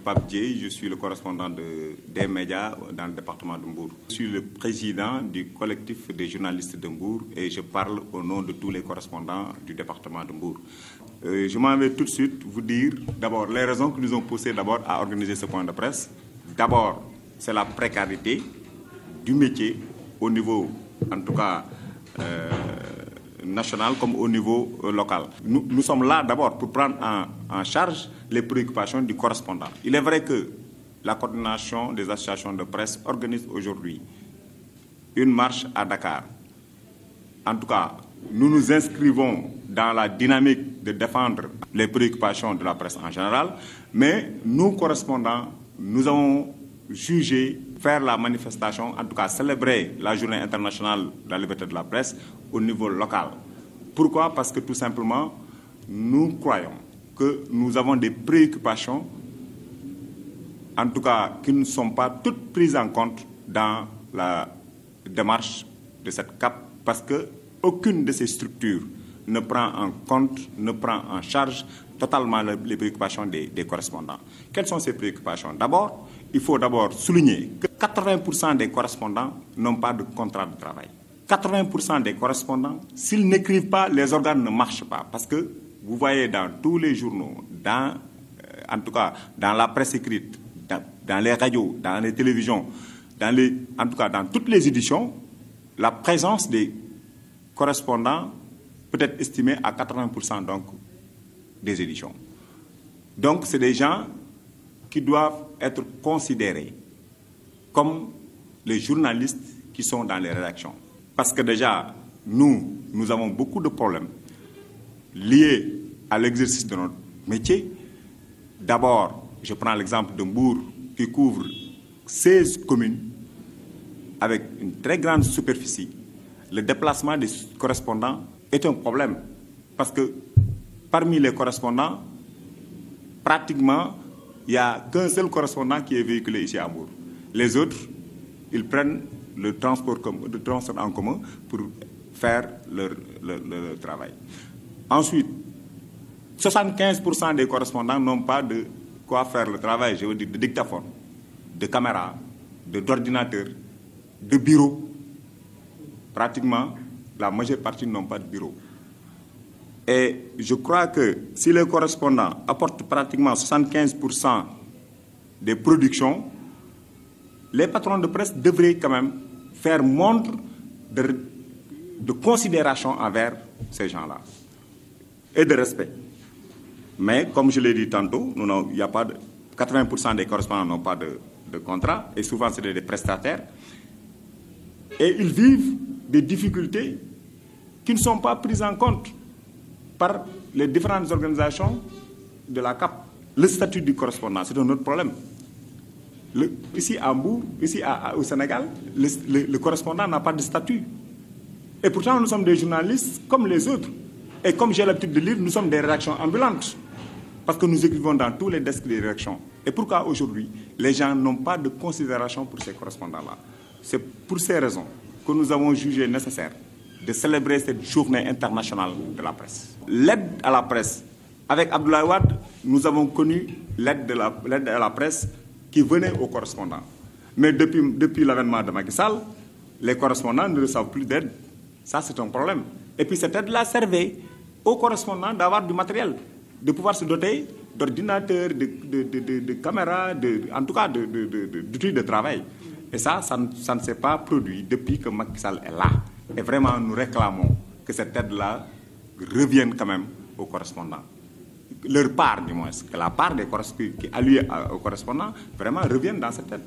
Pape Dieye, je suis le correspondant des médias dans le département de Mbour. Je suis le président du collectif des journalistes de Mbour et je parle au nom de tous les correspondants du département de Mbour. Je m'en vais tout de suite vous dire d'abord les raisons qui nous ont poussé d'abord à organiser ce point de presse. D'abord, c'est la précarité du métier au niveau, en tout cas, national comme au niveau local. Nous sommes là d'abord pour prendre en charge les préoccupations du correspondant. Il est vrai que la coordination des associations de presse organise aujourd'hui une marche à Dakar. En tout cas, nous nous inscrivons dans la dynamique de défendre les préoccupations de la presse en général, mais nous, correspondants, nous avons jugé faire la manifestation, en tout cas célébrer la journée internationale de la liberté de la presse au niveau local. Pourquoi? Parce que tout simplement, nous croyons que nous avons des préoccupations, en tout cas qui ne sont pas toutes prises en compte dans la démarche de cette CAP, parce qu'aucune de ces structures ne prend en compte, ne prend en charge totalement les préoccupations des correspondants. Quelles sont ces préoccupations? D'abord, il faut d'abord souligner que 80% des correspondants n'ont pas de contrat de travail. 80% des correspondants, s'ils n'écrivent pas, les organes ne marchent pas. Parce que vous voyez dans tous les journaux, en tout cas dans la presse écrite, dans les radios, dans les télévisions, en tout cas dans toutes les éditions, la présence des correspondants peut être estimée à 80% donc, des éditions. Donc c'est des gens qui doivent être considérés comme les journalistes qui sont dans les rédactions. Parce que déjà, nous avons beaucoup de problèmes liés à l'exercice de notre métier. D'abord, je prends l'exemple de Mbour qui couvre 16 communes avec une très grande superficie. Le déplacement des correspondants est un problème parce que parmi les correspondants, pratiquement, il n'y a qu'un seul correspondant qui est véhiculé ici à Mbour. Les autres, ils prennent le transport en commun pour faire leur travail. Ensuite, 75% des correspondants n'ont pas de quoi faire le travail, je veux dire de dictaphone, de caméra, d'ordinateur, de bureau. Pratiquement, la majeure partie n'ont pas de bureau. Et je crois que si les correspondants apportent pratiquement 75% des productions, les patrons de presse devraient quand même faire montre de considération envers ces gens-là et de respect. Mais comme je l'ai dit tantôt, il n'y a pas 80% des correspondants n'ont pas de contrat et souvent c'est des prestataires. Et ils vivent des difficultés qui ne sont pas prises en compte par les différentes organisations de la CAP. Le statut du correspondant, c'est un autre problème. Ici à Mbour, au Sénégal, le correspondant n'a pas de statut. Et pourtant, nous sommes des journalistes comme les autres. Et comme j'ai l'habitude de lire, nous sommes des rédactions ambulantes. Parce que nous écrivons dans tous les desks des rédactions. Et pourquoi aujourd'hui, les gens n'ont pas de considération pour ces correspondants-là? C'est pour ces raisons que nous avons jugé nécessaire de célébrer cette journée internationale de la presse. L'aide à la presse. Avec Abdoulaye Wade, nous avons connu l'aide à la presse qui venait aux correspondants. Mais depuis l'avènement de Macky Sall, les correspondants ne reçoivent plus d'aide. Ça, c'est un problème. Et puis cette aide-là servait aux correspondants d'avoir du matériel, de pouvoir se doter d'ordinateurs, de caméras, en tout cas d'outils de travail. Et ça ne s'est pas produit depuis que Macky Sall est là. Et vraiment, nous réclamons que cette aide-là revienne quand même aux correspondants. Leur part, du moins, que la part des qui est alliée aux correspondants, vraiment revienne dans cette aide.